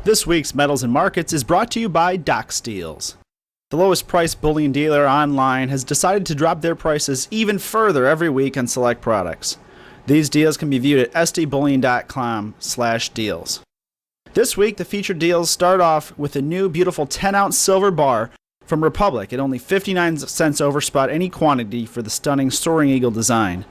This week's Metals and Markets is brought to you by Doc Steels. The lowest priced bullion dealer online has decided to drop their prices even further every week on select products. These deals can be viewed at sdbullion.com/deals. This week, the featured deals start off with a new beautiful 10-ounce silver bar from Republic at only 59 cents over spot any quantity for the stunning Soaring Eagle design.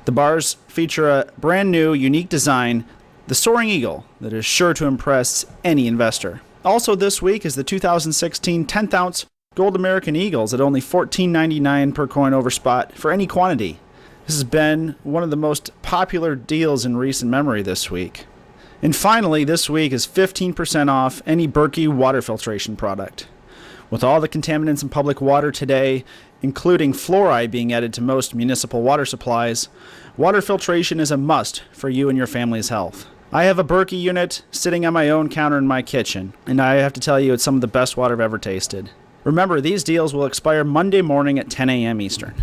The bars feature a brand new, unique design, the Soaring Eagle, that is sure to impress any investor. Also this week is the 2016 10th ounce Gold American Eagles at only $14.99 per coin over spot for any quantity. This has been one of the most popular deals in recent memory this week. And finally, this week is 15% off any Berkey water filtration product. With all the contaminants in public water today, including fluoride being added to most municipal water supplies, water filtration is a must for you and your family's health. I have a Berkey unit sitting on my own counter in my kitchen, and I have to tell you it's some of the best water I've ever tasted. Remember, these deals will expire Monday morning at 10 a.m. Eastern.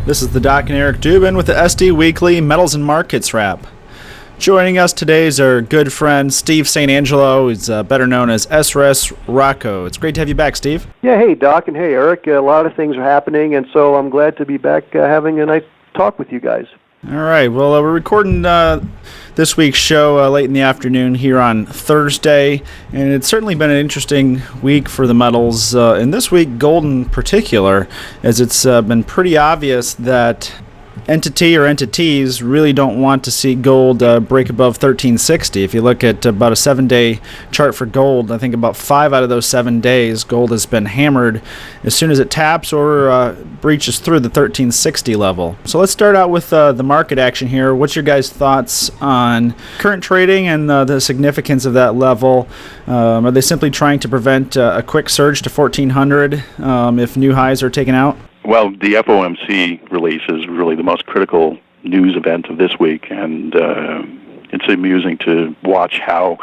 This is the Doc and Eric Dubin with the SD Weekly Metals and Markets Wrap. Joining us today is our good friend Steve St. Angelo, who's better known as SRSRocco. It's great to have you back, Steve. Yeah, hey, Doc, and hey, Eric. A lot of things are happening, and so I'm glad to be back having a nice talk with you guys. All right. Well, we're recording this week's show late in the afternoon here on Thursday, and it's certainly been an interesting week for the metals, and this week gold in particular, as it's been pretty obvious that entity or entities really don't want to see gold break above 1360. If you look at about a 7-day chart for gold, I think about 5 out of those 7 days, gold has been hammered as soon as it taps or breaches through the 1360 level. So let's start out with the market action here. What's your guys' thoughts on current trading and the significance of that level? Are they simply trying to prevent a quick surge to 1400 if new highs are taken out? Well, the FOMC release is really the most critical news event of this week, and it's amusing to watch how,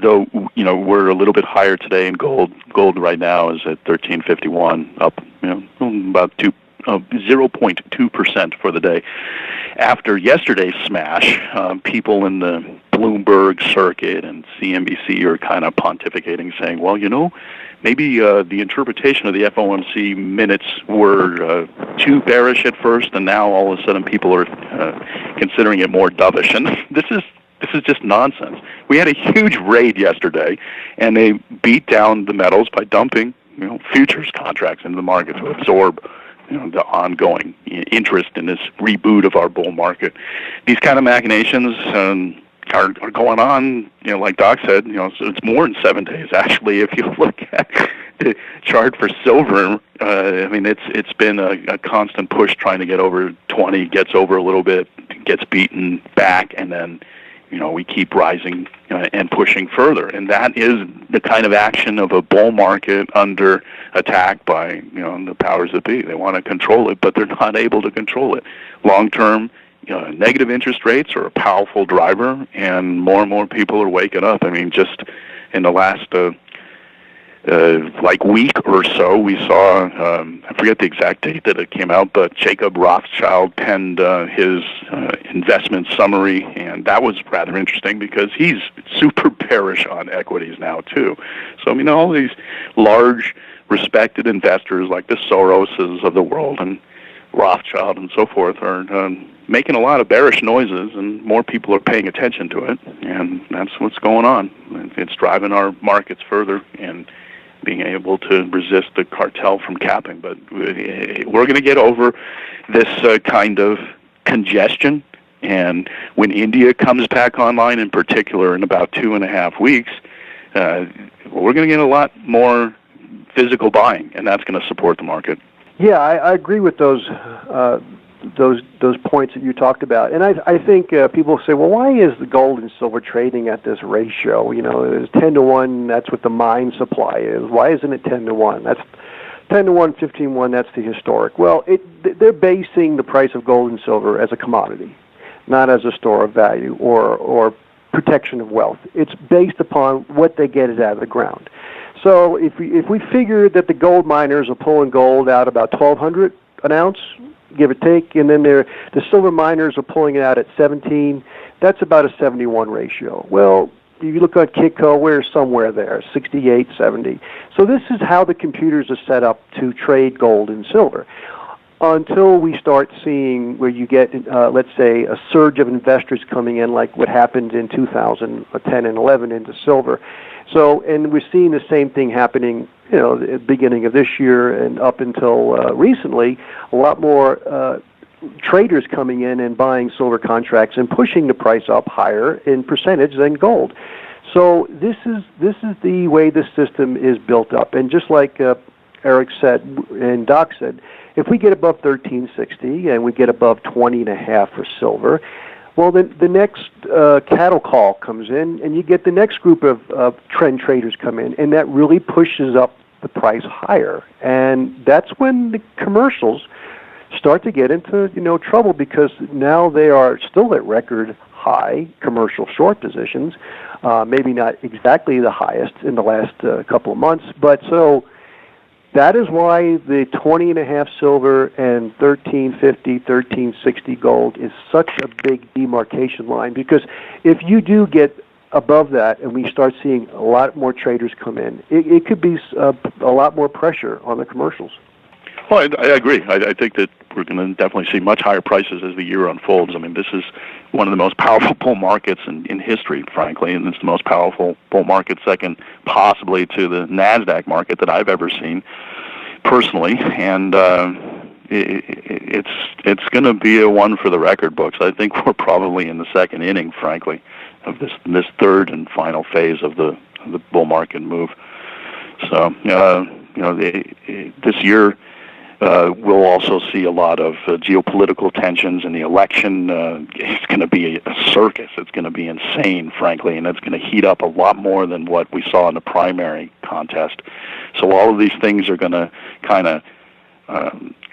though we're a little bit higher today in gold. Gold right now is at 1351, up about 0.2% for the day. After yesterday's smash, people in the Bloomberg circuit and CNBC are kind of pontificating, saying, well, maybe the interpretation of the FOMC minutes were too bearish at first, and now all of a sudden people are considering it more dovish. And this is just nonsense. We had a huge raid yesterday, and they beat down the metals by dumping futures contracts into the market to absorb the ongoing interest in this reboot of our bull market. These kind of machinations are going on, like Doc said, so it's more than 7 days, actually. If you look at the chart for silver, it's been a constant push trying to get over 20, gets over a little bit, gets beaten back, and then, we keep rising and pushing further. And that is the kind of action of a bull market under attack by, the powers that be. They want to control it, but they're not able to control it. Long-term, negative interest rates are a powerful driver, and more people are waking up. Just in the last week or so, we saw, I forget the exact date that it came out, but Jacob Rothschild penned his investment summary, and that was rather interesting because he's super bearish on equities now, too. So, all these large, respected investors like the Soroses of the world and Rothschild and so forth are making a lot of bearish noises, and more people are paying attention to it, and that's what's going on. It's driving our markets further and being able to resist the cartel from capping. But we're going to get over this kind of congestion, and when India comes back online, in particular in about 2.5 weeks, we're going to get a lot more physical buying, and that's going to support the market. Yeah, I agree with those points that you talked about. And I think people say, well, why is the gold and silver trading at this ratio? It's 10-to-1, that's what the mine supply is. Why isn't it 10-to-1? That's 10-to-1, 15-1, that's the historic. Well, they're basing the price of gold and silver as a commodity, not as a store of value or protection of wealth. It's based upon what they get out of the ground. So if we figure that the gold miners are pulling gold out about 1,200 an ounce, give or take, and then the silver miners are pulling it out at 17. That's about a 71 ratio. Well, you look at Kitco, we're somewhere there, 68, 70. So this is how the computers are set up to trade gold and silver. Until we start seeing where you get, let's say, a surge of investors coming in, like what happened in 2010 and 11 into silver. So, and we're seeing the same thing happening, at the beginning of this year and up until recently. A lot more traders coming in and buying silver contracts and pushing the price up higher in percentage than gold. So this is the way the system is built up. And just like Eric said and Doc said, if we get above 1360 and we get above 20.5 for silver, well, then the next cattle call comes in, and you get the next group of trend traders come in, and that really pushes up the price higher. And that's when the commercials start to get into trouble, because now they are still at record high commercial short positions, maybe not exactly the highest in the last couple of months, but so. That is why the 20.5 silver and 1350, 1360 gold is such a big demarcation line, because if you do get above that and we start seeing a lot more traders come in, it could be a lot more pressure on the commercials. Well, I agree. I think that we're going to definitely see much higher prices as the year unfolds. I mean, this is one of the most powerful bull markets in history, frankly, and it's the most powerful bull market, second possibly to the NASDAQ market that I've ever seen personally. And it's going to be a one for the record books. I think we're probably in the second inning, frankly, of this third and final phase of the bull market move. So, this year. We'll also see a lot of geopolitical tensions in the election. It's going to be a circus. It's going to be insane, frankly, and it's going to heat up a lot more than what we saw in the primary contest. So all of these things are going to kind of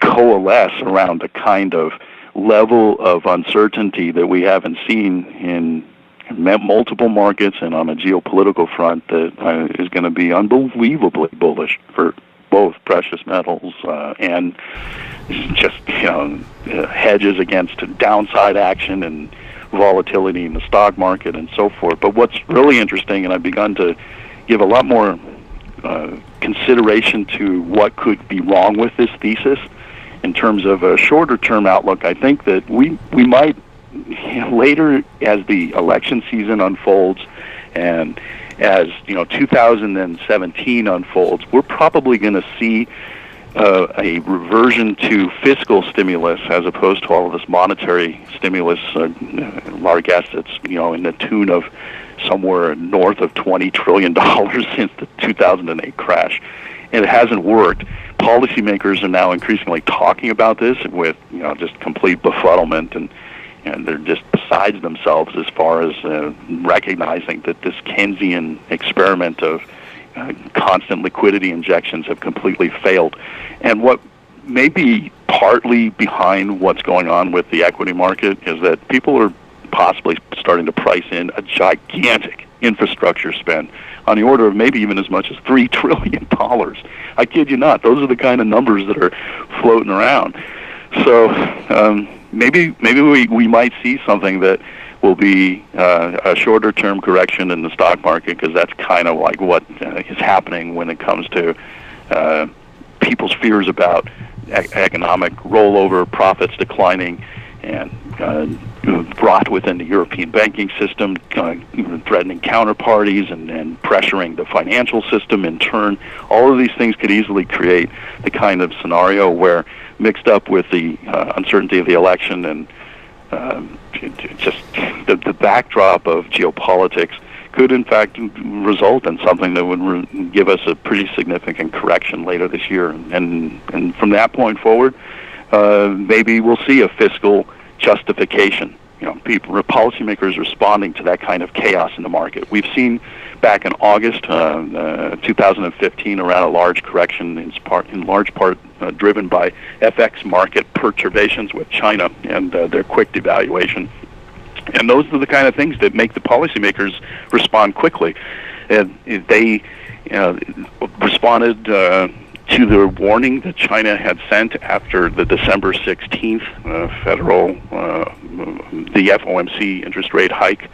coalesce around the kind of level of uncertainty that we haven't seen in multiple markets and on a geopolitical front that is going to be unbelievably bullish for both precious metals and just hedges against downside action and volatility in the stock market and so forth. But what's really interesting, and I've begun to give a lot more consideration to what could be wrong with this thesis in terms of a shorter-term outlook, I think that we might, later as the election season unfolds and as 2017 unfolds, we're probably going to see a reversion to fiscal stimulus as opposed to all of this monetary stimulus. Our guess it's in the tune of somewhere north of $20 trillion since the 2008 crash. And it hasn't worked. Policymakers are now increasingly talking about this with just complete befuddlement, and they're just besides themselves as far as recognizing that this Keynesian experiment of constant liquidity injections have completely failed. And what may be partly behind what's going on with the equity market is that people are possibly starting to price in a gigantic infrastructure spend on the order of maybe even as much as $3 trillion. I kid you not. Those are the kind of numbers that are floating around. So maybe we might see something that will be a shorter-term correction in the stock market, because that's kind of like what is happening when it comes to people's fears about economic rollover, profits declining, and brought within the European banking system, threatening counterparties and pressuring the financial system in turn. All of these things could easily create the kind of scenario where, mixed up with the uncertainty of the election and just the backdrop of geopolitics, could in fact result in something that would give us a pretty significant correction later this year. And from that point forward, maybe we'll see a fiscal justification. Policymakers responding to that kind of chaos in the market. We've seen back in August 2015 around a large correction, in large part driven by FX market perturbations with China and their quick devaluation. And those are the kind of things that make the policymakers respond quickly. And they responded to the warning that China had sent after the December 16th federal, the FOMC interest rate hike.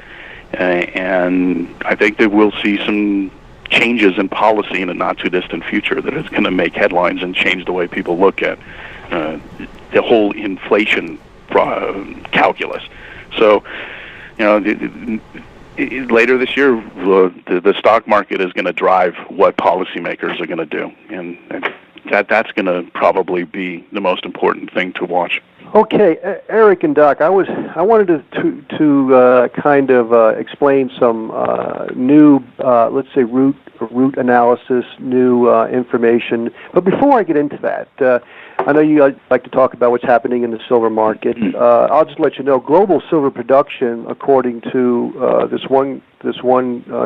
And I think that we'll see some changes in policy in the not-too-distant future that is going to make headlines and change the way people look at the whole inflation calculus. So, later this year, the stock market is going to drive what policymakers are going to do, and that's going to probably be the most important thing to watch. Okay, Eric and Doc, I wanted to kind of explain some new, let's say, root analysis, new information. But before I get into that, I know you like to talk about what's happening in the silver market. I'll just let you know, global silver production, according to this one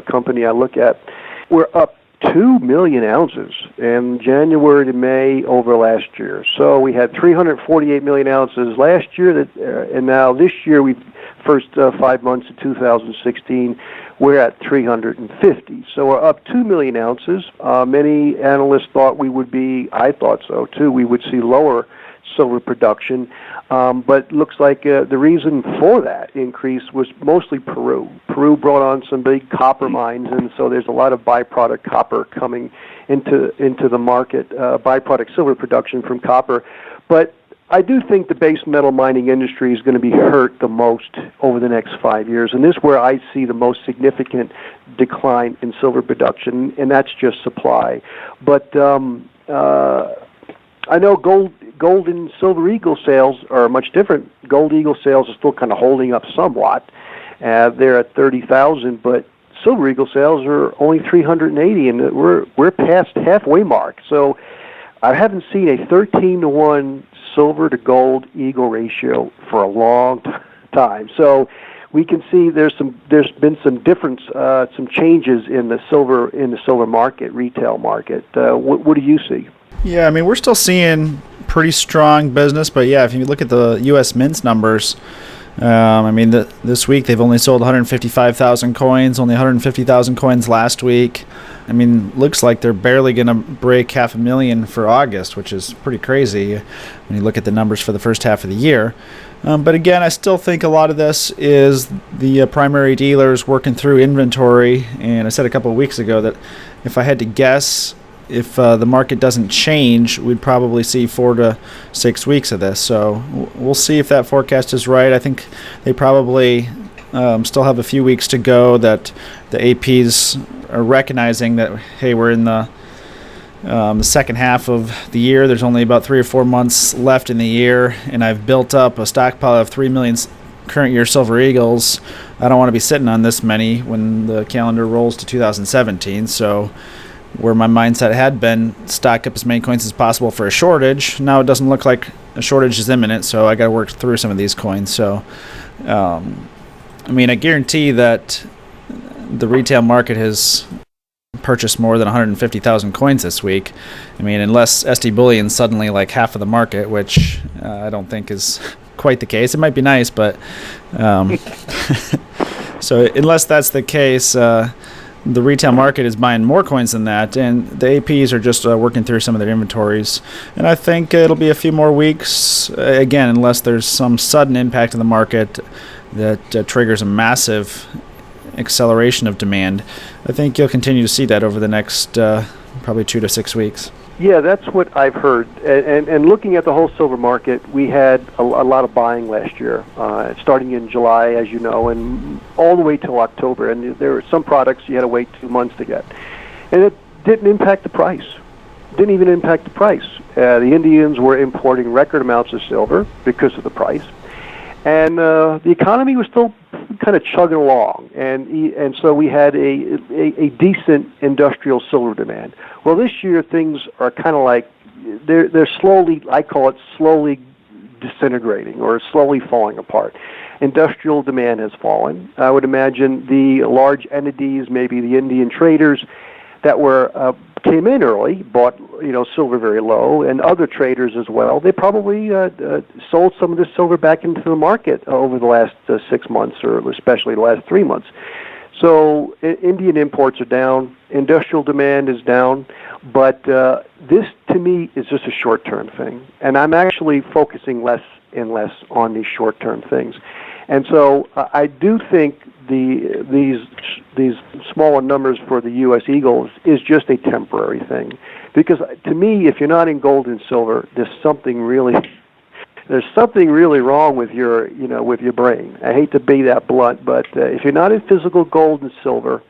company I look at, we're up 2 million ounces in January to May over last year. So we had 348 million ounces last year, and now this year, first 5 months of 2016, we're at 350. So we're up 2 million ounces. Many analysts thought I thought so too, we would see lower silver production. But looks like the reason for that increase was mostly Peru. Peru brought on some big copper mines, and so there's a lot of byproduct copper coming into the market, byproduct silver production from copper. But I do think the base metal mining industry is going to be hurt the most over the next 5 years, and this is where I see the most significant decline in silver production, and that's just supply. But I know gold and silver eagle sales are much different. Gold eagle sales are still kind of holding up somewhat. They're at 30,000, but silver eagle sales are only 380, and we're past halfway mark. So I haven't seen a 13-to-1 silver to gold eagle ratio for a long time. So we can see there's been some difference, some changes in the silver market, retail market. What do you see? Yeah, I mean, we're still seeing pretty strong business, but yeah, if you look at the U.S. Mint's numbers, I mean, this week they've only sold 155,000 coins, only 150,000 coins last week. I mean, looks like they're barely going to break 500,000 for August, which is pretty crazy when you look at the numbers for the first half of the year. But again, I still think a lot of this is the primary dealers working through inventory, and I said a couple of weeks ago that if I had to guess, if the market doesn't change, we'd probably see 4 to 6 weeks of this. So we'll see if that forecast is right. I think they probably still have a few weeks to go, that the APs are recognizing that, hey, we're in the second half of the year. There's only about 3 or 4 months left in the year, and I've built up a stockpile of 3 million current year silver eagles. I don't want to be sitting on this many when the calendar rolls to 2017. So where my mindset had been, stock up as many coins as possible for a shortage. Now it doesn't look like a shortage is imminent, so I got to work through some of these coins. So, I mean, I guarantee that the retail market has purchased more than 150,000 coins this week. I mean, unless SD Bullion's suddenly like half of the market, which I don't think is quite the case. It might be nice, but so unless that's the case, the retail market is buying more coins than that, and the APs are just working through some of their inventories. And I think it'll be a few more weeks, again, unless there's some sudden impact in the market that triggers a massive acceleration of demand. I think you'll continue to see that over the next probably 2 to 6 weeks. Yeah, that's what I've heard. And looking at the whole silver market, we had a lot of buying last year, starting in July, as you know, and all the way till October. And there were some products you had to wait 2 months to get. And it didn't impact the price. Didn't even impact the price. The Indians were importing record amounts of silver because of the price. And the economy was still kind of chugging along, and so we had a decent industrial silver demand. Well, this year things are kind of like they're slowly, I call it slowly disintegrating or slowly falling apart. Industrial demand has fallen. I would imagine the large entities, maybe the Indian traders that came in early, bought silver very low, and other traders as well. They probably sold some of this silver back into the market over the last 6 months, or especially the last 3 months. So Indian imports are down, industrial demand is down, but this to me is just a short-term thing, and I'm actually focusing less and less on these short-term things. And so I do think these smaller numbers for the U.S. Eagles is just a temporary thing, because to me, if you're not in gold and silver, there's something really wrong with your brain. I hate to be that blunt, but if you're not in physical gold and silver,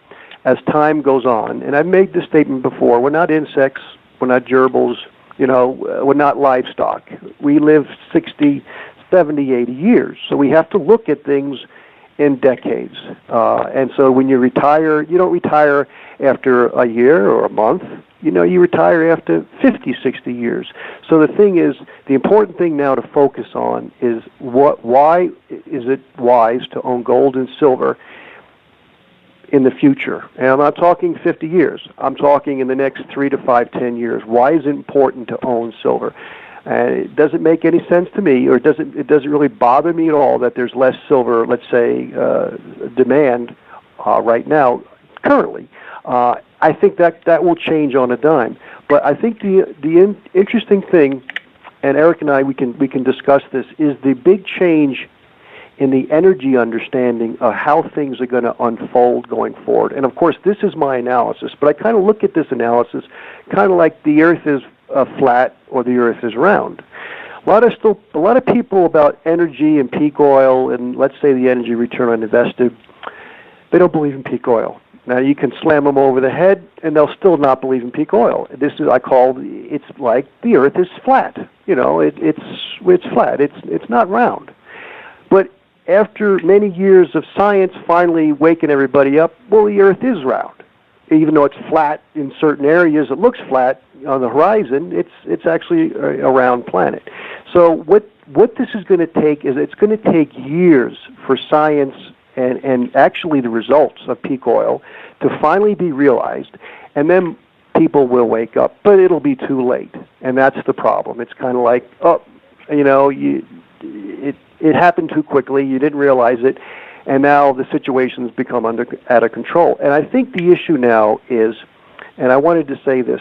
as time goes on, and I've made this statement before, we're not insects, we're not gerbils, we're not livestock. We live 60, 70, 80 years, so we have to look at things in decades. And so when you retire, you don't retire after a year or a month. You retire after 50, 60 years. So the thing is, the important thing now to focus on is why is it wise to own gold and silver in the future? And I'm not talking 50 years. I'm talking in the next 3 to 5, 10 years. Why is it important to own silver? It doesn't make any sense to me, or it doesn't really bother me at all that there's less silver, let's say, demand right now, currently. I think that will change on a dime. But I think the interesting thing, and Eric and I we can discuss this, is the big change in the energy understanding of how things are going to unfold going forward. And of course, this is my analysis, but I kind of look at this analysis kind of like the Earth is flat or the Earth is round. A lot of people about energy and peak oil, and let's say the energy return on invested, they don't believe in peak oil. Now you can slam them over the head, and they'll still not believe in peak oil. It's like the Earth is flat. It's flat. It's not round. But after many years of science finally waking everybody up, well, the Earth is round. Even though it's flat in certain areas, it looks flat on the horizon. It's actually a round planet. So what this is going to take is it's going to take years for science and actually the results of peak oil to finally be realized, and then people will wake up, but it'll be too late, and that's the problem. It's kind of like, it happened too quickly, you didn't realize it, and now the situation's become out of control. And I think the issue now is, and I wanted to say this,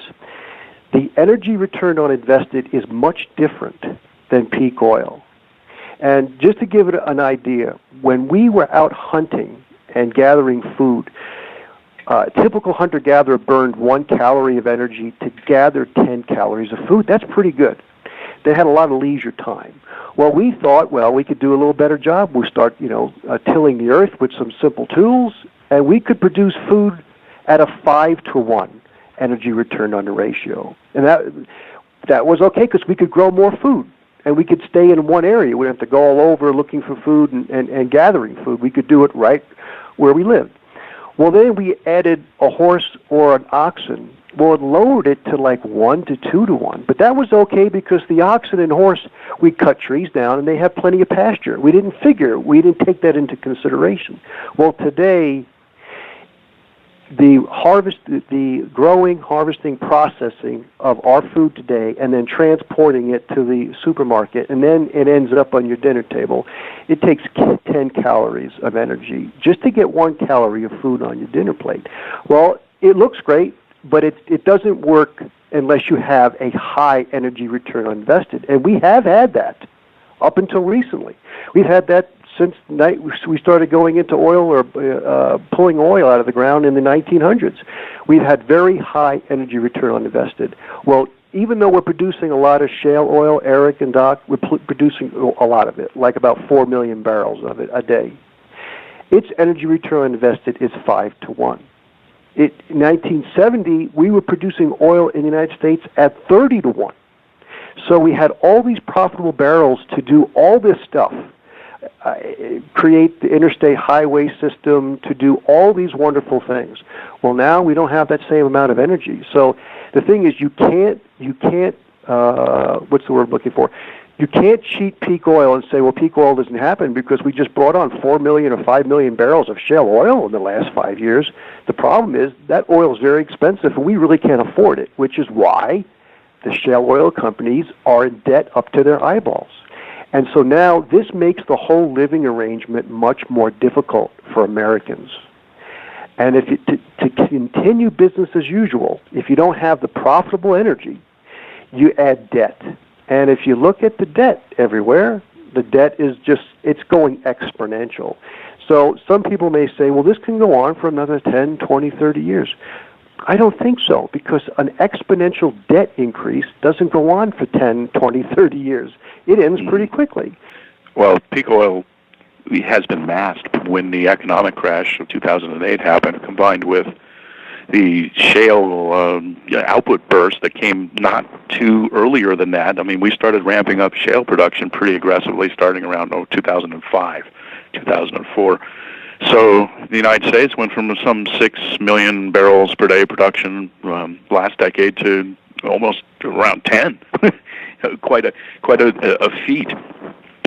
the energy return on invested is much different than peak oil. And just to give it an idea, when we were out hunting and gathering food, a typical hunter-gatherer burned 1 calorie of energy to gather 10 calories of food. That's pretty good. They had a lot of leisure time. Well, we thought, we could do a little better job. We'll start, tilling the earth with some simple tools, and we could produce food at a 5-to-1 energy return on the ratio. And that was okay because we could grow more food. And we could stay in one area. We didn't have to go all over looking for food and gathering food. We could do it right where we lived. Well, then we added a horse or an oxen. Well, it lowered it to like 1 to 2-to-1. But that was okay because the oxen and horse, we cut trees down and they have plenty of pasture. We didn't take that into consideration. Well, today, the growing, harvesting, processing of our food today, and then transporting it to the supermarket, and then it ends up on your dinner table, it takes 10 calories of energy just to get 1 calorie of food on your dinner plate. Well, it looks great, but it doesn't work unless you have a high energy return on invested. And we have had that up until recently. We've had that since we started going into oil or pulling oil out of the ground in the 1900s. We've had very high energy return on invested. Well, even though we're producing a lot of shale oil, Eric and Doc, we're producing a lot of it, like about 4 million barrels of it a day. Its energy return on invested is 5-to-1. In 1970, we were producing oil in the United States at 30-to-1. So we had all these profitable barrels to do all this stuff, create the interstate highway system, to do all these wonderful things. Well, now we don't have that same amount of energy. So the thing is, you can't. What's the word I'm looking for? You can't cheat peak oil and say, well, peak oil doesn't happen because we just brought on 4 million or 5 million barrels of shale oil in the last 5 years. The problem is that oil is very expensive, and we really can't afford it, which is why the shale oil companies are in debt up to their eyeballs. And so now this makes the whole living arrangement much more difficult for Americans. And if you, to continue business as usual, if you don't have the profitable energy, you add debt. And if you look at the debt everywhere, the debt is just, it's going exponential. So some people may say, well, this can go on for another 10, 20, 30 years. I don't think so, because an exponential debt increase doesn't go on for 10, 20, 30 years. It ends pretty quickly. Well, peak oil has been masked when the economic crash of 2008 happened, combined with the shale output burst that came not too earlier than that. I mean, we started ramping up shale production pretty aggressively starting around 2005, 2004. So the United States went from some 6 million barrels per day production last decade to almost around 10. quite a feat.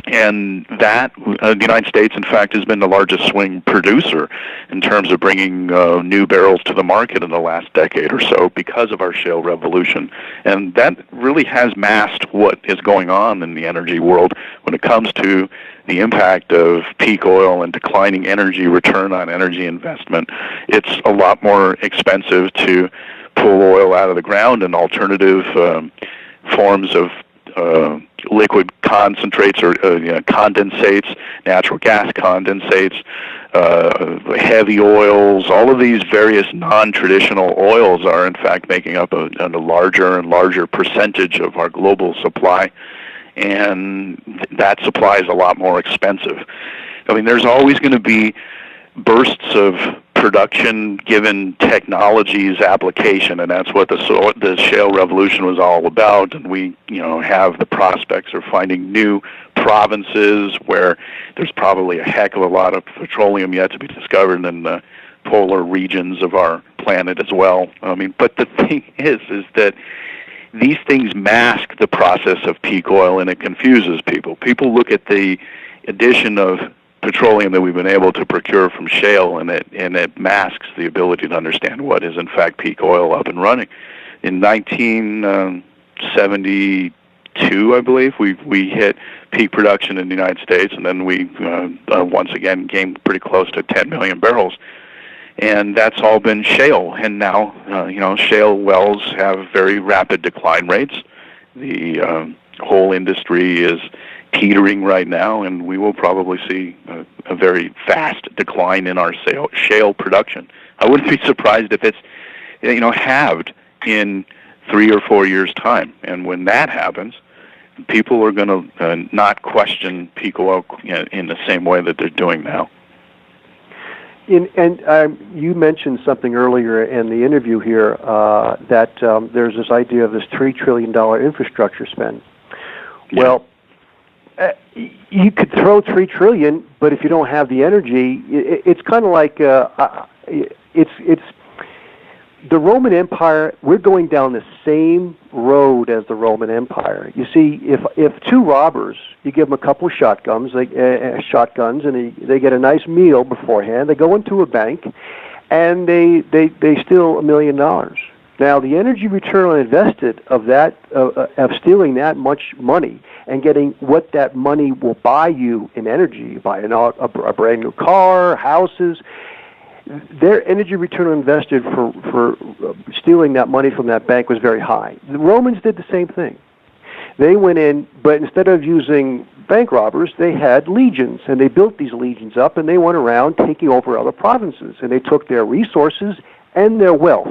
And that, the United States, in fact, has been the largest swing producer in terms of bringing new barrels to the market in the last decade or so because of our shale revolution. And that really has masked what is going on in the energy world when it comes to the impact of peak oil and declining energy return on energy investment. It's a lot more expensive to pull oil out of the ground, and alternative forms of liquid concentrates or condensates, natural gas condensates, heavy oils. All of these various non-traditional oils are in fact making up a larger and larger percentage of our global supply, and that supply is a lot more expensive. I mean, there's always going to be bursts of production given technology's application, and that's what the shale revolution was all about. And we, have the prospects of finding new provinces where there's probably a heck of a lot of petroleum yet to be discovered in the polar regions of our planet as well. I mean, but the thing is that these things mask the process of peak oil, and it confuses people. People look at the addition of petroleum that we've been able to procure from shale, and it masks the ability to understand what is in fact peak oil up and running. In 1972, I believe, we hit peak production in the United States, and then we once again came pretty close to 10 million barrels. And that's all been shale. And now, shale wells have very rapid decline rates. The whole industry is teetering right now, and we will probably see a very fast decline in our shale production. I wouldn't be surprised if it's, halved in 3 or 4 years' time. And when that happens, people are going to not question peak oil in the same way that they're doing now. You mentioned something earlier in the interview here that there's this idea of this $3 trillion infrastructure spend. Yeah. Well, you could throw $3 trillion, but if you don't have the energy, it's kind of like it's the Roman Empire. We're going down the same road as the Roman Empire. You see, if two robbers, you give them a couple of shotguns, and they get a nice meal beforehand. They go into a bank, and they steal $1 million. Now, the energy return on invested of that of stealing that much money and getting what that money will buy you in energy, buying a brand new car, houses. Their energy return on invested for stealing that money from that bank was very high. The Romans did the same thing. They went in, but instead of using bank robbers, they had legions, and they built these legions up, and they went around taking over other provinces, and they took their resources and their wealth.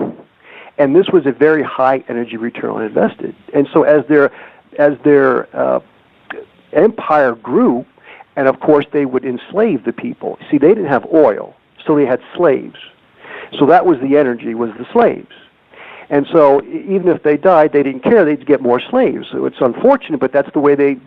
And this was a very high energy return on invested. And so as their empire grew, and of course they would enslave the people. See, they didn't have oil, so they had slaves. So that was the energy, was the slaves. And so even if they died, they didn't care. They'd get more slaves. So it's unfortunate, but that's the way they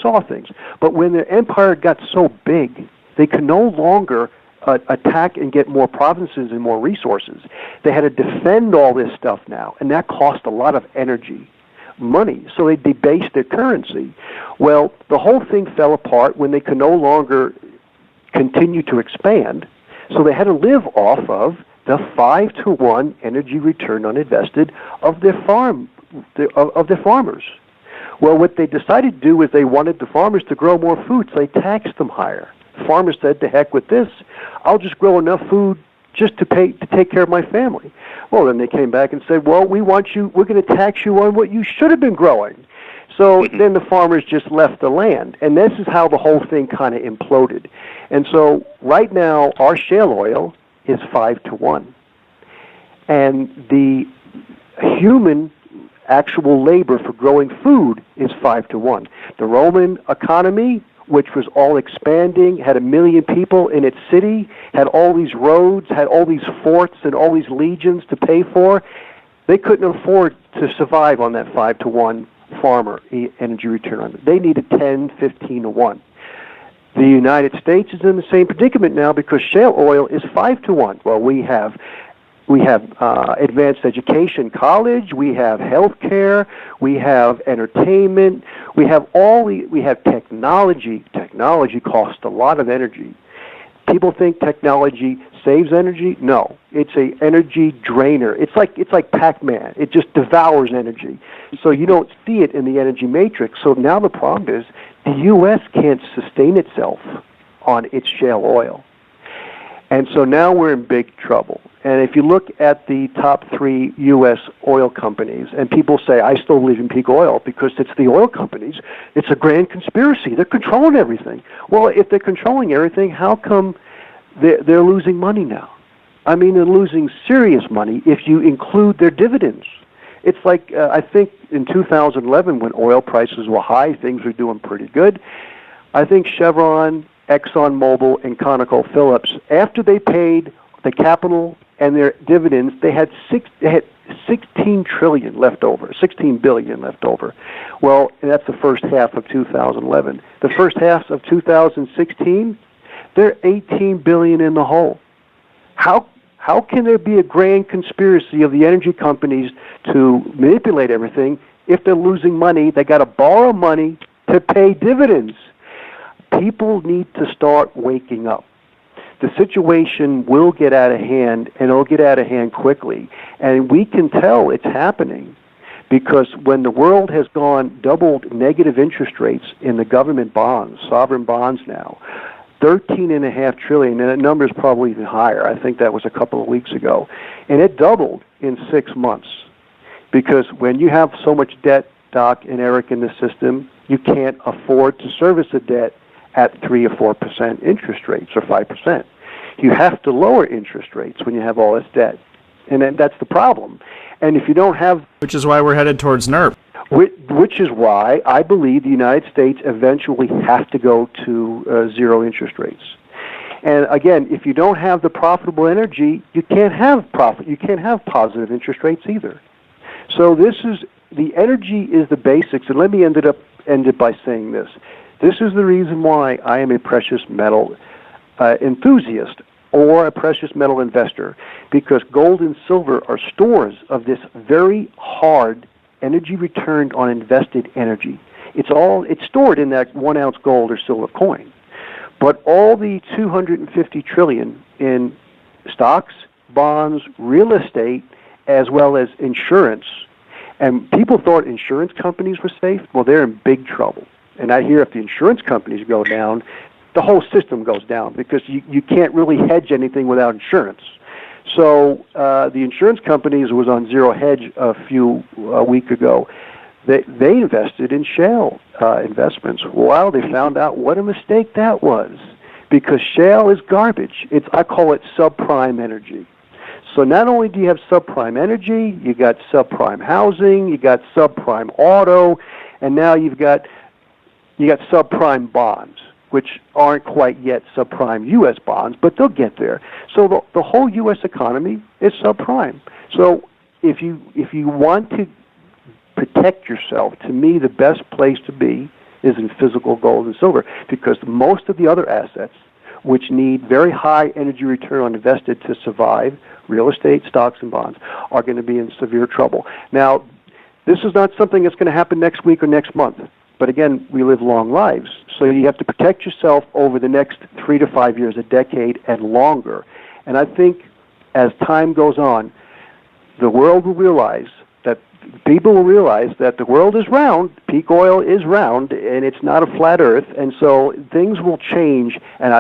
saw things. But when their empire got so big, they could no longer attack and get more provinces and more resources. They had to defend all this stuff now, and that cost a lot of energy, money. So they debased their currency. Well, the whole thing fell apart when they could no longer continue to expand. So they had to live off of the 5-to-1 energy return on invested of their farmers. Well, what they decided to do is they wanted the farmers to grow more food, so they taxed them higher. The farmers said, "To heck with this! I'll just grow enough food just to take care of my family. Well, then they came back and said, well, we're going to tax you on what you should have been growing. So then the farmers just left the land, and this is how the whole thing kind of imploded. And so right now, our shale oil is 5-1, and the human actual labor for growing food is 5-1. The Roman economy, which was all expanding, had 1 million people in its city, had all these roads, had all these forts and all these legions to pay for, they couldn't afford to survive on that 5-1 farmer energy return on it. They needed 10, 15-1. The United States is in the same predicament now because shale oil is 5-1. Well, we have advanced education, college. We have health care. We have entertainment. We have technology. Technology costs a lot of energy. People think technology saves energy. No, it's a energy drainer. It's like Pac-Man. It just devours energy. So you don't see it in the energy matrix. So now the problem is the U.S. can't sustain itself on its shale oil. And so now we're in big trouble. And if you look at the top 3 U.S. oil companies, and people say, I still believe in peak oil because it's the oil companies, it's a grand conspiracy. They're controlling everything. Well, if they're controlling everything, how come they're losing money now? I mean, they're losing serious money if you include their dividends. It's like, I think in 2011 when oil prices were high, things were doing pretty good. I think Chevron, ExxonMobil, and ConocoPhillips, after they paid the capital and their dividends, they had 16 trillion left over, 16 billion left over. Well, that's the first half of 2011. The first half of 2016, they're 18 billion in the hole. How can there be a grand conspiracy of the energy companies to manipulate everything if they're losing money? They got to borrow money to pay dividends. People need to start waking up. The situation will get out of hand, and it'll get out of hand quickly. And we can tell it's happening because when the world has doubled negative interest rates in the government bonds, sovereign bonds now, 13.5 trillion, and that number is probably even higher. I think that was a couple of weeks ago. And it doubled in 6 months because when you have so much debt, Doc and Eric, in the system, you can't afford to service the debt at 3 or 4% interest rates or 5%. You have to lower interest rates when you have all this debt. And then that's the problem. And if you don't have... Which is why we're headed towards NERP. Which is why I believe the United States eventually has to go to zero interest rates. And again, if you don't have the profitable energy, you can't have profit. You can't have positive interest rates either. So the energy is the basics. And let me end it by saying this. This is the reason why I am a precious metal enthusiast or a precious metal investor, because gold and silver are stores of this very hard energy returned on invested energy. It's stored in that 1 ounce gold or silver coin. But all the 250 trillion in stocks, bonds, real estate, as well as insurance, and people thought insurance companies were safe. Well, they're in big trouble. And I hear if the insurance companies go down, the whole system goes down because you can't really hedge anything without insurance. So the insurance companies was on zero hedge a week ago. They invested in shale investments. Well, they found out what a mistake that was because shale is garbage. I call it subprime energy. So not only do you have subprime energy, you got subprime housing, you got subprime auto, and now you got subprime bonds, which aren't quite yet subprime U.S. bonds, but they'll get there. So the whole U.S. economy is subprime. So if you want to protect yourself, to me the best place to be is in physical gold and silver, because most of the other assets, which need very high energy return on invested to survive, real estate, stocks, and bonds, are going to be in severe trouble. Now, this is not something that's going to happen next week or next month. But again, we live long lives, so you have to protect yourself over the next 3 to 5 years, a decade, and longer. And I think as time goes on, the world will realize that people will realize that the world is round, peak oil is round, and it's not a flat earth, and so things will change, and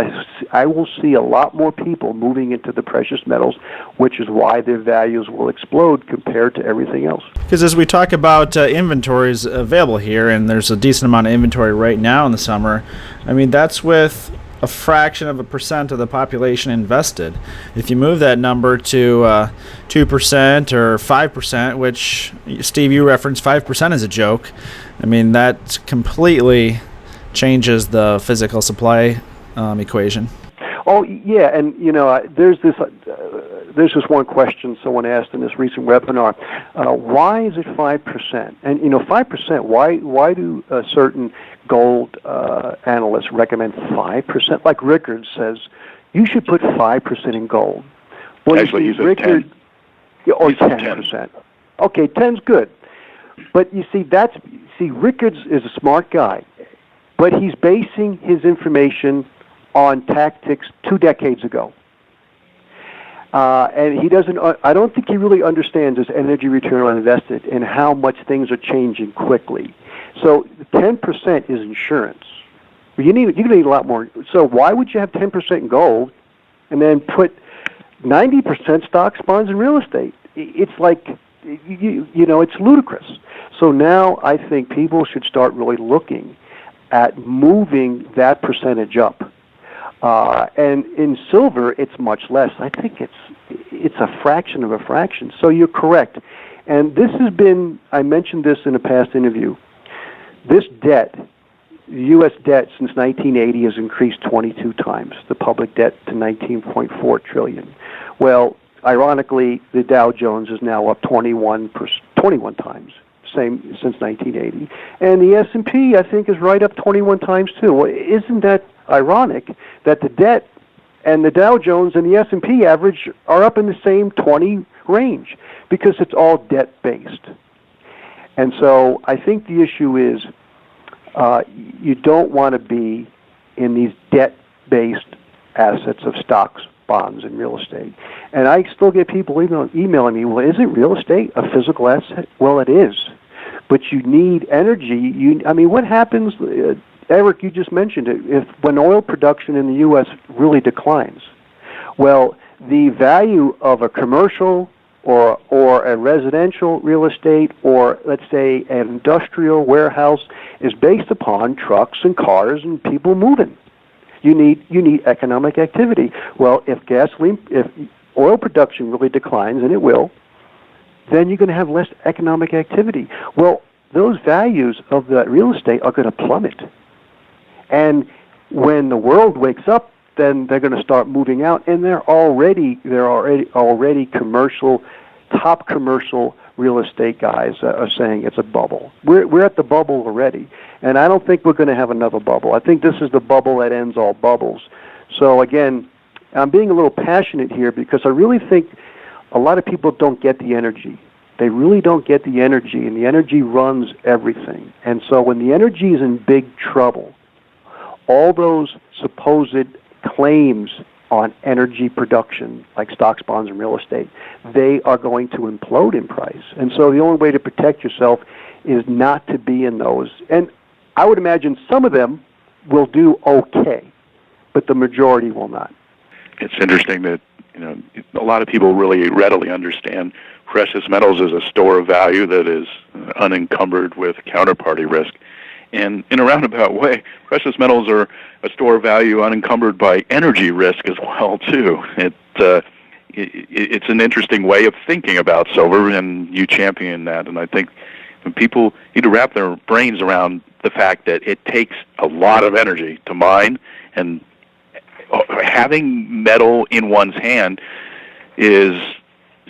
I will see a lot more people moving into the precious metals, which is why their values will explode compared to everything else. Because as we talk about inventories available here, and there's a decent amount of inventory right now in the summer, I mean, that's with a fraction of a percent of the population invested. If you move that number to 2% or 5%, which, Steve, you referenced 5% as a joke, I mean, that completely changes the physical supply equation. Oh, yeah, and, there's this one question someone asked in this recent webinar. Why is it 5%? And, 5%, why do certain gold analysts recommend 5%? Like Rickard says, you should put 5% in gold. Well, actually, he said 10. Or 10%. Okay, 10's good. But you see, Rickard is a smart guy, but he's basing his information on tactics 2 decades ago. And he doesn't, I don't think he really understands his energy return on invested and how much things are changing quickly. So 10% is insurance. You need a lot more. So why would you have 10% in gold and then put 90% stocks, bonds, and real estate? It's like, it's ludicrous. So now I think people should start really looking at moving that percentage up. And in silver, it's much less. I think it's a fraction of a fraction. So you're correct. And this has been, I mentioned this in a past interview, this debt, U.S. debt since 1980 has increased 22 times, the public debt to $19.4 trillion. Well, ironically, the Dow Jones is now up 21 times, same since 1980. And the S&P, I think, is right up 21 times too. Well, isn't that ironic that the debt and the Dow Jones and the S&P average are up in the same 20 range? Because it's all debt-based. And so I think the issue is you don't want to be in these debt-based assets of stocks, bonds, and real estate. And I still get people emailing me, well, isn't real estate a physical asset? Well, it is. But you need energy. What happens, Eric, you just mentioned it, when oil production in the U.S. really declines? Well, the value of a commercial or a residential real estate, or let's say an industrial warehouse, is based upon trucks and cars and people moving. You need economic activity. Well, if oil production really declines, and it will, then you're going to have less economic activity. Well, those values of that real estate are going to plummet. And when the world wakes up, then they're going to start moving out, and they're already top commercial real estate guys are saying it's a bubble. We're at the bubble already, and I don't think we're going to have another bubble. I think this is the bubble that ends all bubbles. So again, I'm being a little passionate here because I really think a lot of people don't get the energy. They really don't get the energy, and the energy runs everything. And so when the energy is in big trouble, all those supposed claims on energy production, like stocks, bonds, and real estate, they are going to implode in price. And so the only way to protect yourself is not to be in those. And I would imagine some of them will do okay, but the majority will not. It's interesting that a lot of people really readily understand precious metals as a store of value that is unencumbered with counterparty risk. And in a roundabout way, precious metals are a store of value unencumbered by energy risk as well, too. It's an interesting way of thinking about silver, and you champion that. And I think people need to wrap their brains around the fact that it takes a lot of energy to mine, and having metal in one's hand is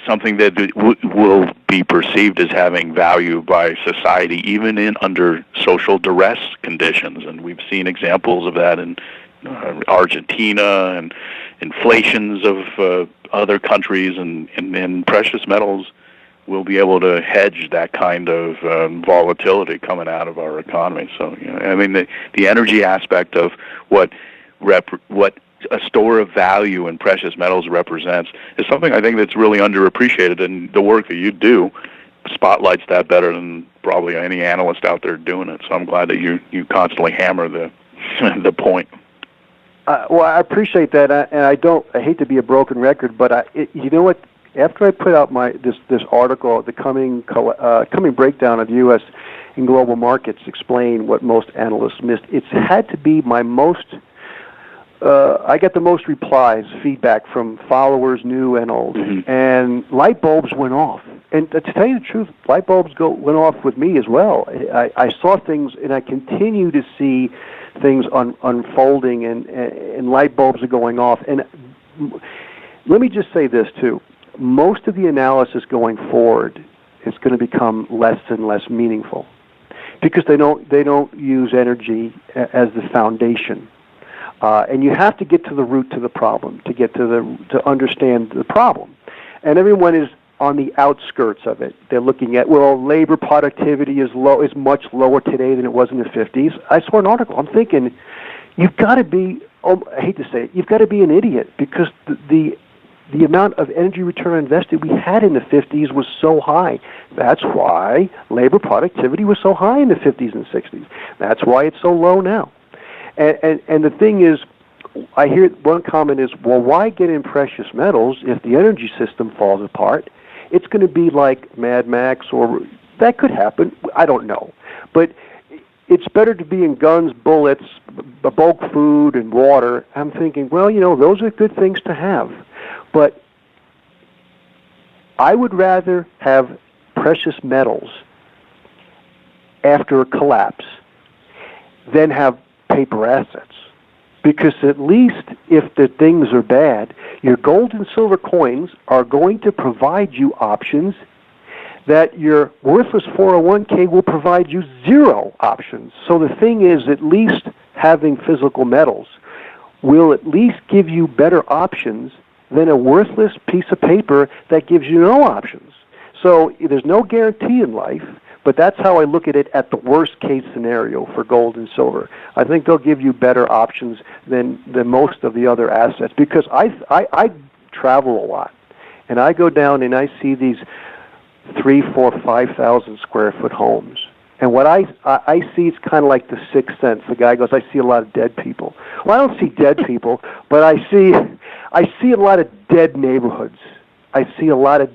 something that will be perceived as having value by society, even under social duress conditions. And we've seen examples of that in Argentina and inflations of other countries, and precious metals will be able to hedge that kind of volatility coming out of our economy. So, the energy aspect of what a store of value in precious metals represents is something I think that's really underappreciated, and the work that you do spotlights that better than probably any analyst out there doing it. So I'm glad that you constantly hammer the the point. Well, I appreciate that, and I hate to be a broken record, but you know what? After I put out this article, the coming breakdown of U.S. and global markets, explain what most analysts missed. It's had to be my most. I get the most replies, feedback from followers, new and old, and light bulbs went off. And to tell you the truth, light bulbs went off with me as well. I saw things, and I continue to see things unfolding, and light bulbs are going off. And let me just say this too: most of the analysis going forward is going to become less and less meaningful because they don't use energy as the foundation. And you have to get to the root to the problem to understand the problem. And everyone is on the outskirts of it. They're looking at, well, labor productivity is much lower today than it was in the 50s. I saw an article. I'm thinking, you've got to be, I hate to say it, you've got to be an idiot because the amount of energy return on invested we had in the 50s was so high. That's why labor productivity was so high in the 50s and 60s. That's why it's so low now. And the thing is, I hear one comment is, well, why get in precious metals if the energy system falls apart? It's going to be like Mad Max, or that could happen. I don't know. But it's better to be in guns, bullets, bulk food, and water. I'm thinking, well, those are good things to have. But I would rather have precious metals after a collapse than have paper assets, because at least if the things are bad, your gold and silver coins are going to provide you options that your worthless 401k will provide you zero options. So the thing is, at least having physical metals will at least give you better options than a worthless piece of paper that gives you no options. So there's no guarantee in life, but that's how I look at it at the worst case scenario for gold and silver. I think they'll give you better options than most of the other assets, because I travel a lot, and I go down and I see these 3,000, 4,000, 5,000 square foot homes. And what I see, it's kind of like the Sixth Sense. The guy goes, I see a lot of dead people. Well, I don't see dead people, but I see a lot of dead neighborhoods. I see a lot of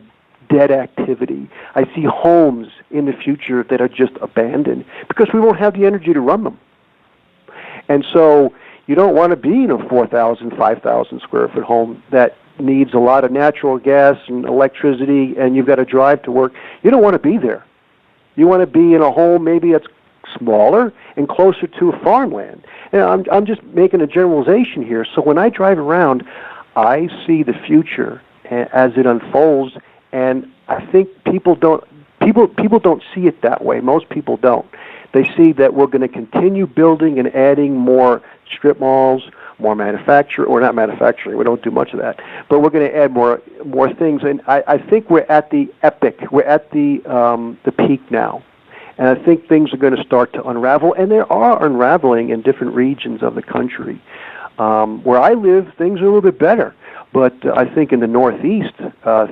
dead activity. I see homes in the future that are just abandoned because we won't have the energy to run them. And so you don't want to be in a 4,000, 5,000 square foot home that needs a lot of natural gas and electricity, and you've got to drive to work. You don't want to be there. You want to be in a home maybe that's smaller and closer to a farmland. And I'm just making a generalization here. So when I drive around, I see the future as it unfolds. And I think people don't see it that way. Most people don't. They see that we're going to continue building and adding more strip malls, more manufacturing, or not manufacturing. We don't do much of that. But we're going to add more things. And I think we're at the epic. We're at the peak now. And I think things are going to start to unravel. And they are unraveling in different regions of the country. Where I live, things are a little bit better. But I think in the Northeast,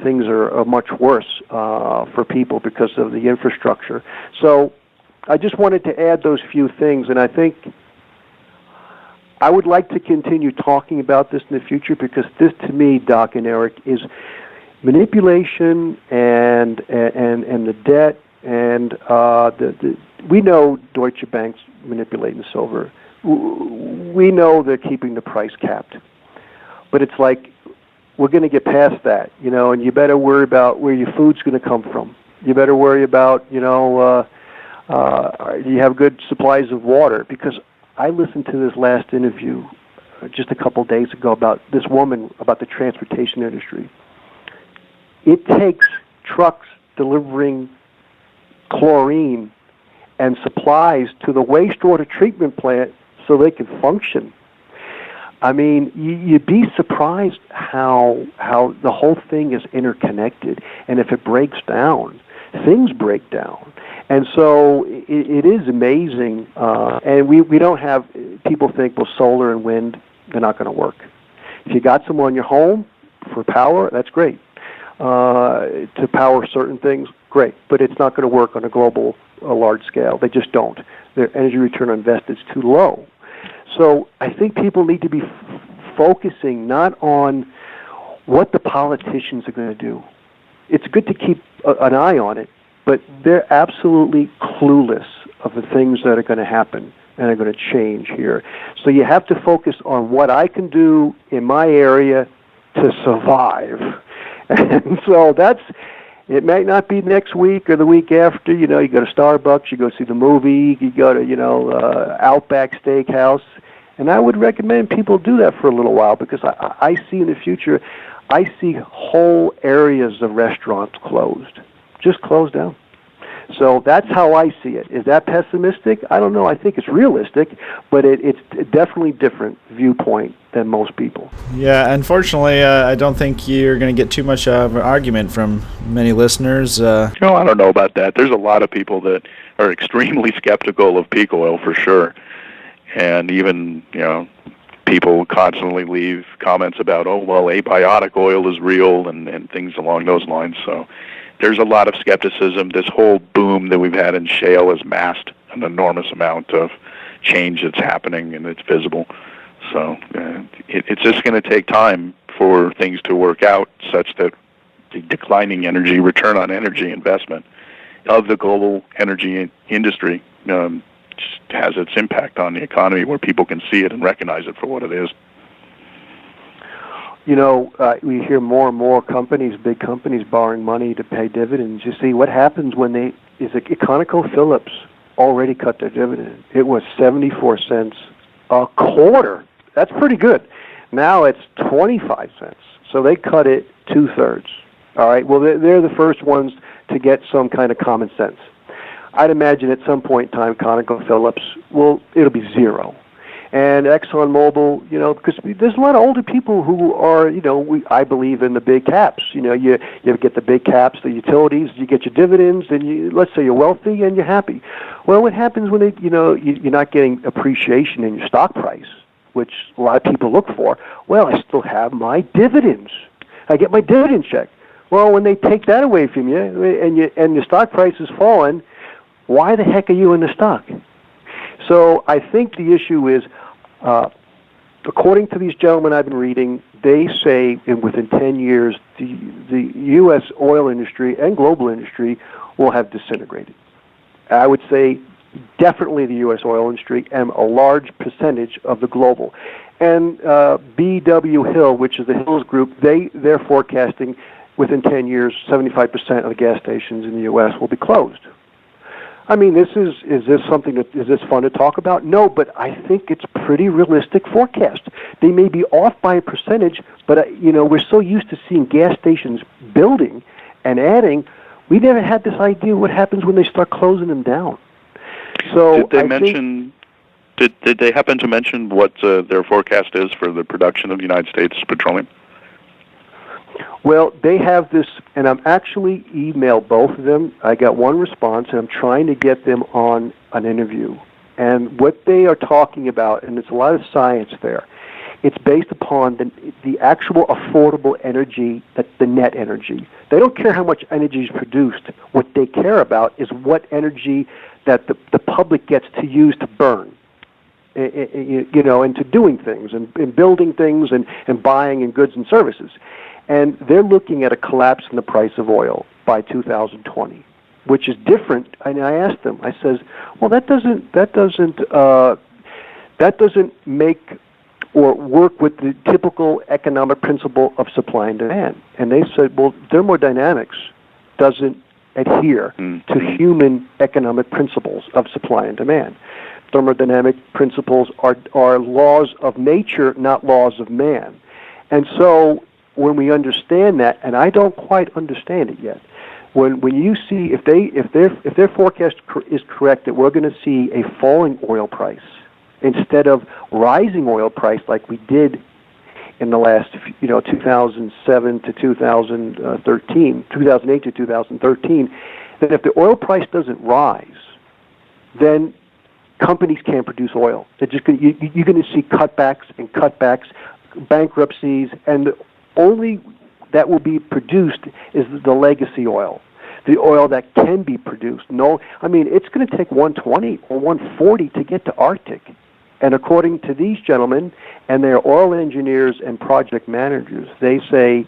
things are much worse for people because of the infrastructure. So I just wanted to add those few things, and I think I would like to continue talking about this in the future, because this, to me, Doc and Eric, is manipulation and the debt, and we know Deutsche Bank's manipulating silver. We know they're keeping the price capped. But it's like, we're going to get past that, and you better worry about where your food's going to come from. You better worry about, do you have good supplies of water? Because I listened to this last interview just a couple days ago about this woman, about the transportation industry. It takes trucks delivering chlorine and supplies to the wastewater treatment plant so they can function. I mean, you'd be surprised how the whole thing is interconnected, and if it breaks down, things break down. And so it is amazing, and we don't have, people think, well, solar and wind, they're not going to work. If you got some on your home for power, that's great. To power certain things, great, but it's not going to work on a global, large scale. They just don't. Their energy return on investment is too low. So I think people need to be focusing not on what the politicians are going to do. It's good to keep an eye on it, but they're absolutely clueless of the things that are going to happen and are going to change here. So you have to focus on what I can do in my area to survive. And so it might not be next week or the week after. You go to Starbucks, you go see the movie, you go to, Outback Steakhouse. And I would recommend people do that for a little while, because I see in the future, I see whole areas of restaurants just closed down. So that's how I see it. Is that pessimistic? I don't know. I think it's realistic, but it's definitely different viewpoint than most people. Yeah, unfortunately, I don't think you're going to get too much of an argument from many listeners. I don't know about that. There's a lot of people that are extremely skeptical of peak oil for sure. And even, people constantly leave comments about, abiotic oil is real and things along those lines. So there's a lot of skepticism. This whole boom that we've had in shale has masked an enormous amount of change that's happening, and it's visible. So it's just going to take time for things to work out such that the declining energy, return on energy investment of the global energy industry just has its impact on the economy, where people can see it and recognize it for what it is. We hear more and more big companies borrowing money to pay dividends. You see what happens when ConocoPhillips already cut their dividend. It was 74 cents a quarter. That's pretty good. Now it's 25 cents. So they cut it 2/3. All right. Well, they're the first ones to get some kind of common sense. I'd imagine at some point in time, ConocoPhillips it'll be zero. And ExxonMobil, because there's a lot of older people who are, I believe in the big caps. You get the big caps, the utilities, you get your dividends, and let's say you're wealthy and you're happy. Well, what happens when you're not getting appreciation in your stock price, which a lot of people look for? Well, I still have my dividends. I get my dividend check. Well, when they take that away from you and your stock price is falling, why the heck are you in the stock? So I think the issue is, according to these gentlemen I've been reading, they say within 10 years, the U.S. oil industry and global industry will have disintegrated. I would say definitely the U.S. oil industry and a large percentage of the global. And B.W. Hill, which is the Hills Group, they're forecasting within 10 years, 75% of the gas stations in the U.S. will be closed. I mean, is this fun to talk about? No, but I think it's pretty realistic forecast. They may be off by a percentage, but we're so used to seeing gas stations building and adding, we never had this idea what happens when they start closing them down. So did they happen to mention what their forecast is for the production of the United States petroleum? Well, they have this, and I'm actually emailed both of them. I got one response, and I'm trying to get them on an interview. And what they are talking about, and there's a lot of science there, it's based upon the actual affordable energy, the net energy. They don't care how much energy is produced. What they care about is what energy that the public gets to use to burn. Into doing things and building things and buying and goods and services. And they're looking at a collapse in the price of oil by 2020, which is different. And I asked them, I says, well, that doesn't make or work with the typical economic principle of supply and demand. And they said, well, thermodynamics doesn't adhere to human economic principles of supply and demand. Thermodynamic principles are laws of nature, not laws of man. And so when we understand that, and I don't quite understand it yet, when you see if their forecast is correct that we're going to see a falling oil price instead of rising oil price like we did in the last 2007 to 2013, 2008 to 2013, then if the oil price doesn't rise, then companies can't produce oil. They're just you're going to see cutbacks, bankruptcies, and the only that will be produced is the legacy oil. the oil that can be produced. No, I mean, it's going to take 120 or 140 to get to Arctic. And according to these gentlemen and their oil engineers and project managers, they say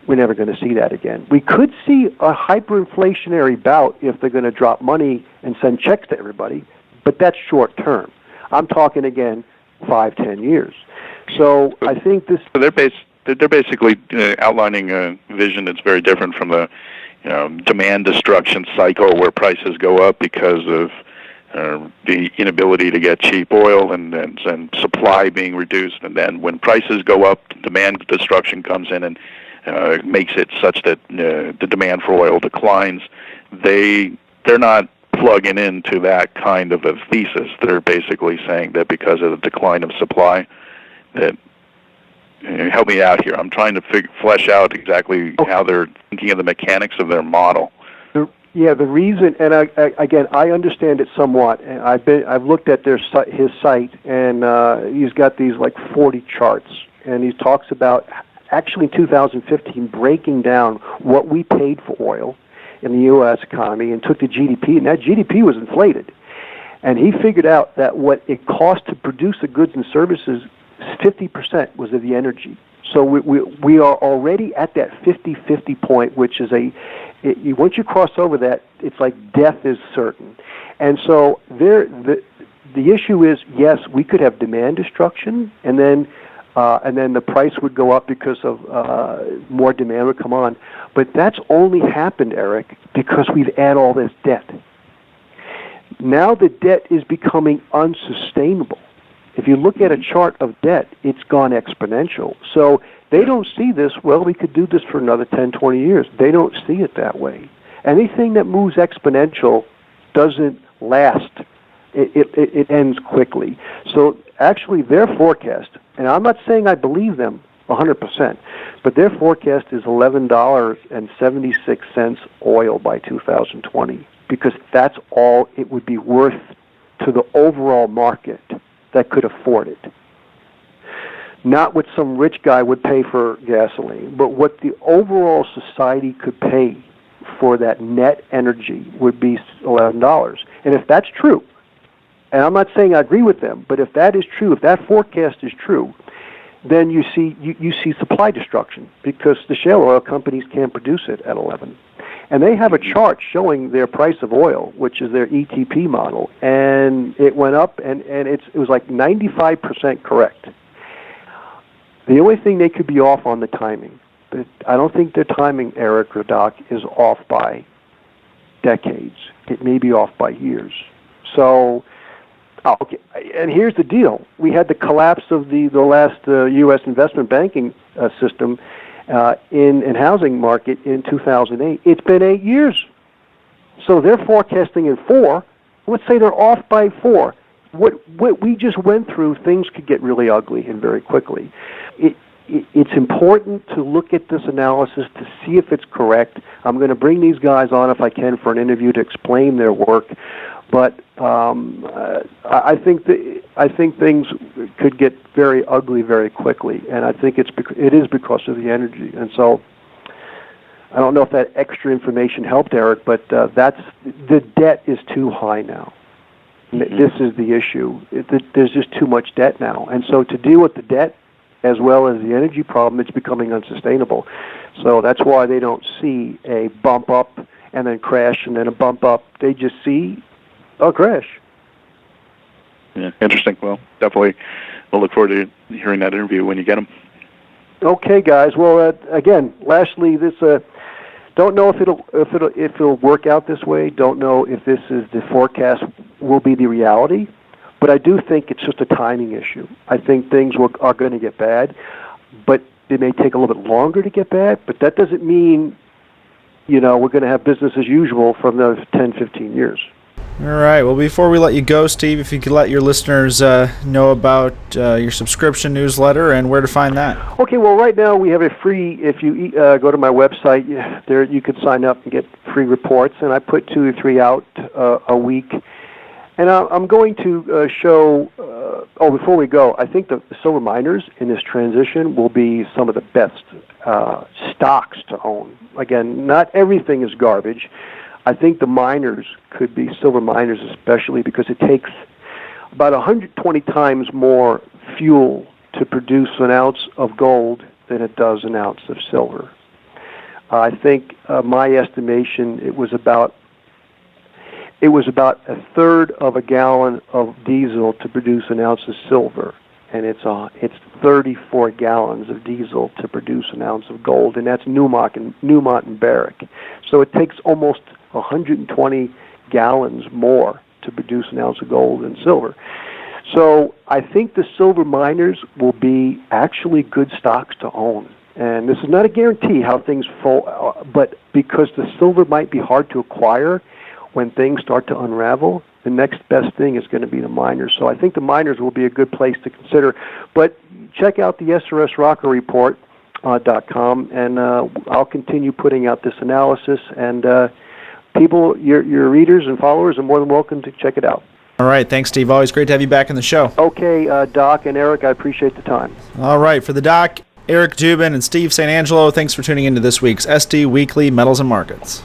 we're never going to see that again. We could see a hyperinflationary bout if they're going to drop money and send checks to everybody, but that's short term. I'm talking, again, 5-10 years. So I think this... So they're basically outlining a vision that's very different from the demand destruction cycle where prices go up because of the inability to get cheap oil and supply being reduced. And then when prices go up, demand destruction comes in and makes it such that the demand for oil declines. They're not plugging into that kind of a thesis. They're basically saying that because of the decline of supply, that help me out here. I'm trying to flesh out exactly how they're thinking of the mechanics of their model. The reason, and I understand it somewhat. And I've looked at his site, and he's got these like 40 charts, and he talks about actually in 2015 breaking down what we paid for oil in the U.S. economy and took the GDP, and that GDP was inflated. And he figured out that what it cost to produce the goods and services, 50% was of the energy. So we are already at that 50-50 point, which is once you cross over that, it's like death is certain. And so the issue is, yes, we could have demand destruction, and then the price would go up because of more demand would come on. But that's only happened, Eric, because we've added all this debt. Now the debt is becoming unsustainable. If you look at a chart of debt, it's gone exponential. So they don't see this, well, we could do this for another 10, 20 years. They don't see it that way. Anything that moves exponential doesn't last. It ends quickly. So actually their forecast, and I'm not saying I believe them 100%, but their forecast is $11.76 oil by 2020, because that's all it would be worth to the overall market that could afford it. Not what some rich guy would pay for gasoline, but what the overall society could pay for that net energy would be $11. And if that's true, and I'm not saying I agree with them, but if that is true, if that forecast is true, then you see supply destruction, because the shale oil companies can't produce it at 11. And they have a chart showing their price of oil, which is their ETP model, and it went up, and it was like 95% correct. The only thing they could be off on the timing, but I don't think their timing, Eric or Doc, is off by decades. It may be off by years. So, okay. And here's the deal: we had the collapse of the last U.S. investment banking system. In housing market in 2008. It's been 8 years. So they're forecasting in 4. Let's say they're off by 4. What we just went through, things could get really ugly and very quickly. It's important to look at this analysis to see if it's correct. I'm going to bring these guys on if I can for an interview to explain their work. But I think things could get very ugly very quickly, and I think it is because of the energy. And so I don't know if that extra information helped, Eric, but the debt is too high now. Mm-hmm. This is the issue. There's just too much debt now, and so to deal with the debt as well as the energy problem, it's becoming unsustainable. So that's why they don't see a bump up and then crash and then a bump up. They just see crash. Yeah, interesting. Well, definitely we'll look forward to hearing that interview when you get them. Okay, guys. Well, again, lastly, this don't know if it'll work out this way. Don't know if this is the forecast will be the reality, but I do think it's just a timing issue. I think things are going to get bad, but it may take a little bit longer to get bad. But that doesn't mean we're going to have business as usual from the 10, 15 years. All right. Well, before we let you go, Steve, if you could let your listeners know about your subscription newsletter and where to find that. Okay. Well, right now we have a free. If you go to my website, there you could sign up and get free reports, and I put 2 or 3 out a week. And I'm going to show. Before we go, I think the silver miners in this transition will be some of the best stocks to own. Again, not everything is garbage. I think the miners could be silver miners, especially because it takes about 120 times more fuel to produce an ounce of gold than it does an ounce of silver. I think my estimation it was about a third of a gallon of diesel to produce an ounce of silver, and it's 34 gallons of diesel to produce an ounce of gold, and that's Newmont and Barrick. So it takes almost 120 gallons more to produce an ounce of gold and silver. So I think the silver miners will be actually good stocks to own. And this is not a guarantee how things fall, but because the silver might be hard to acquire, when things start to unravel, the next best thing is going to be the miners. So I think the miners will be a good place to consider. But check out the SRSRocco report.com, and I'll continue putting out this analysis. And people, your readers and followers are more than welcome to check it out. All right. Thanks, Steve. Always great to have you back on the show. Okay, Doc and Eric, I appreciate the time. All right. For the Doc, Eric Dubin, and Steve St. Angelo, thanks for tuning into this week's SD Weekly Metals and Markets.